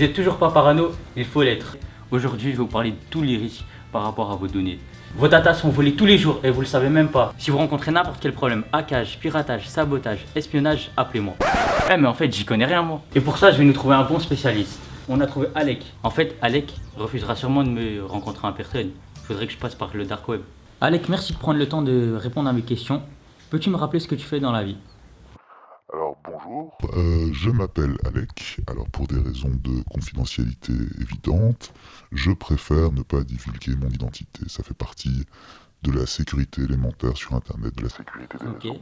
vous êtes toujours pas parano, il faut l'être. Aujourd'hui, je vais vous parler de tous les risques par rapport à vos données. Vos datas sont volées tous les jours et vous le savez même pas. Si vous rencontrez n'importe quel problème, hackage, piratage, sabotage, espionnage, appelez-moi. Mais en fait, j'y connais rien moi. Et pour ça, je vais nous trouver un bon spécialiste. On a trouvé Alec. En fait, Alec refusera sûrement de me rencontrer en personne. Il faudrait que je passe par le dark web. Alec, merci de prendre le temps de répondre à mes questions. Peux-tu me rappeler ce que tu fais dans la vie? Alors bonjour, je m'appelle Alec. Alors pour des raisons de confidentialité évidentes, je préfère ne pas divulguer mon identité. Ça fait partie de la sécurité élémentaire sur Internet, de la sécurité des Ok. réseaux.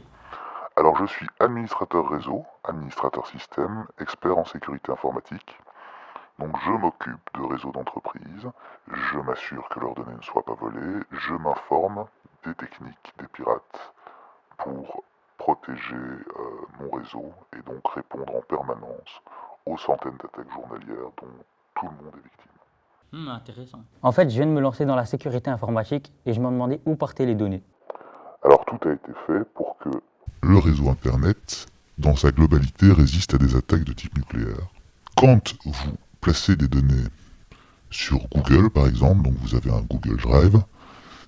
Alors je suis administrateur réseau, administrateur système, expert en sécurité informatique. Donc je m'occupe de réseaux d'entreprises, je m'assure que leurs données ne soient pas volées, je m'informe des techniques des pirates pour protéger mon réseau et donc répondre en permanence aux centaines d'attaques journalières dont tout le monde est victime. Intéressant. En fait, je viens de me lancer dans la sécurité informatique et je me demandais où partaient les données. Alors tout a été fait pour que le réseau Internet, dans sa globalité, résiste à des attaques de type nucléaire. Quand vous placez des données sur Google, par exemple, donc vous avez un Google Drive,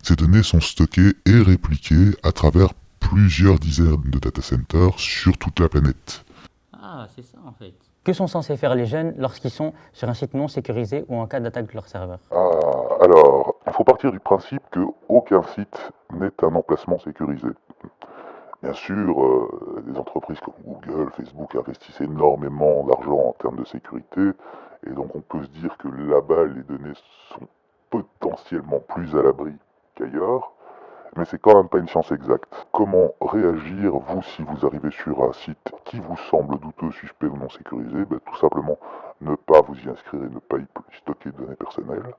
ces données sont stockées et répliquées à travers plusieurs dizaines de data centers sur toute la planète. Ah, c'est ça en fait. Que sont censés faire les jeunes lorsqu'ils sont sur un site non sécurisé ou en cas d'attaque de leur serveur? Alors, il faut partir du principe qu'aucun site n'est un emplacement sécurisé. Bien sûr, des entreprises comme Google, Facebook investissent énormément d'argent en termes de sécurité, et donc on peut se dire que là-bas, les données sont potentiellement plus à l'abri qu'ailleurs, mais c'est quand même pas une science exacte. Comment réagir, vous, si vous arrivez sur un site qui vous semble douteux, suspect ou non sécurisé? Tout simplement ne pas vous y inscrire et ne pas y stocker de données personnelles.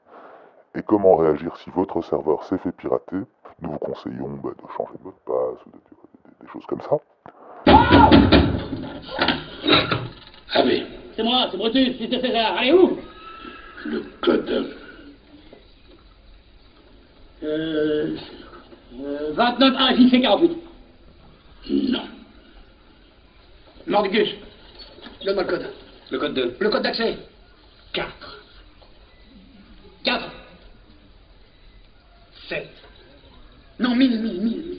Et comment réagir si votre serveur s'est fait pirater? Nous vous conseillons de changer de mot de passe ou des choses comme ça. Ah oui. C'est moi, c'est Brutus, fils de César. Allez, où? Le code. 29 1 JC 48. Non. Mordigus. Donne-moi le code. Le code 2. Le code d'accès. 4. 4. 7. Non, 1000.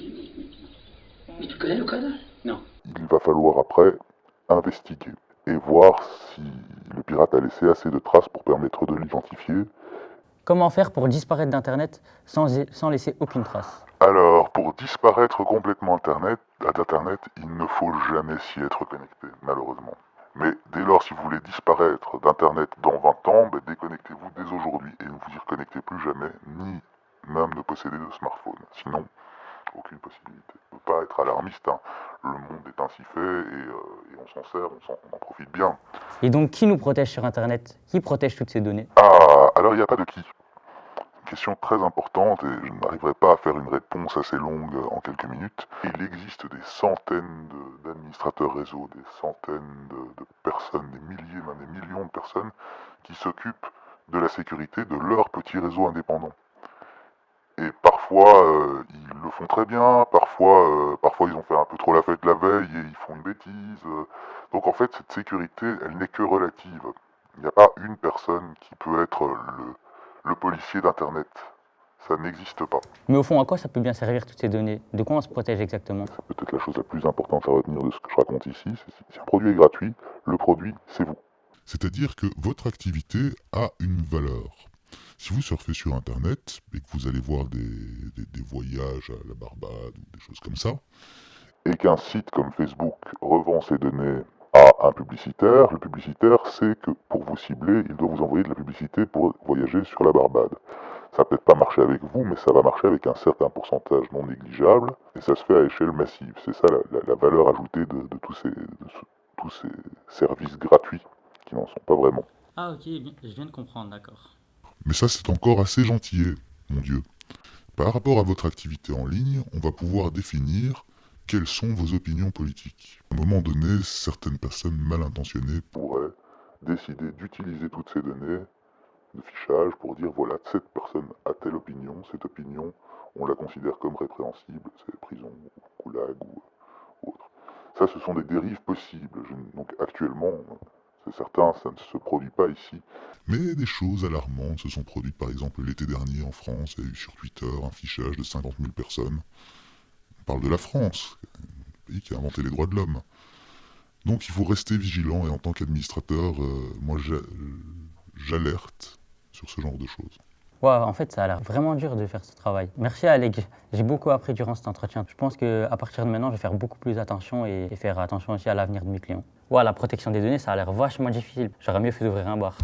Mais tu connais le code? Non. Il va falloir après investiguer et voir si le pirate a laissé assez de traces pour permettre de l'identifier. Comment faire pour disparaître d'Internet sans laisser aucune trace? Alors, pour disparaître complètement d'Internet, il ne faut jamais s'y être connecté, malheureusement. Mais dès lors, si vous voulez disparaître d'Internet dans 20 ans, déconnectez-vous dès aujourd'hui et ne vous y reconnectez plus jamais, ni même ne posséder de smartphone. Sinon, aucune possibilité. On ne peut pas être alarmiste, hein. Le monde est ainsi fait et on s'en sert, on en profite bien. Et donc, qui nous protège sur Internet? Qui protège toutes ces données? Ah, alors il n'y a pas de qui. Question très importante et je n'arriverai pas à faire une réponse assez longue en quelques minutes. Il existe des centaines d'administrateurs réseau, des centaines de personnes, des milliers, même des millions de personnes qui s'occupent de la sécurité de leur petit réseau indépendant. Et parfois ils le font très bien, parfois ils ont fait un peu trop la fête la veille et ils font une bêtise. Donc en fait cette sécurité elle n'est que relative. Il n'y a pas une personne qui peut être le policier d'Internet. Ça n'existe pas. Mais au fond, à quoi ça peut bien servir toutes ces données? De quoi on se protège exactement? C'est peut-être la chose la plus importante à retenir de ce que je raconte ici. Si un produit est gratuit, le produit, c'est vous. C'est-à-dire que votre activité a une valeur. Si vous surfez sur Internet et que vous allez voir des voyages à la Barbade ou des choses comme ça, et qu'un site comme Facebook revend ses données à un publicitaire, le publicitaire sait que pour vous cibler, il doit vous envoyer de la publicité pour voyager sur la Barbade. Ça va peut-être pas marcher avec vous, mais ça va marcher avec un certain pourcentage non négligeable, et ça se fait à échelle massive. C'est ça la valeur ajoutée de tous ces services gratuits, qui n'en sont pas vraiment. Ah ok, je viens de comprendre, d'accord. Mais ça c'est encore assez gentillet, mon Dieu. Par rapport à votre activité en ligne, on va pouvoir définir quelles sont vos opinions politiques. À un moment donné, certaines personnes mal intentionnées pourraient décider d'utiliser toutes ces données de fichage pour dire voilà, cette personne a telle opinion, cette opinion, on la considère comme répréhensible, c'est prison, goulag ou autre. Ça, ce sont des dérives possibles. Donc actuellement, C'est certain, ça ne se produit pas ici. Mais des choses alarmantes se sont produites, par exemple l'été dernier en France, il y a eu sur Twitter un fichage de 50 000 personnes. On parle de la France, un pays qui a inventé les droits de l'homme. Donc il faut rester vigilant et en tant qu'administrateur, moi j'alerte sur ce genre de choses. Wow, en fait, ça a l'air vraiment dur de faire ce travail. Merci Alec, j'ai beaucoup appris durant cet entretien. Je pense qu'à partir de maintenant, je vais faire beaucoup plus attention et faire attention aussi à l'avenir de mes clients. Ouais, la protection des données, ça a l'air vachement difficile. J'aurais mieux fait d'ouvrir un bar.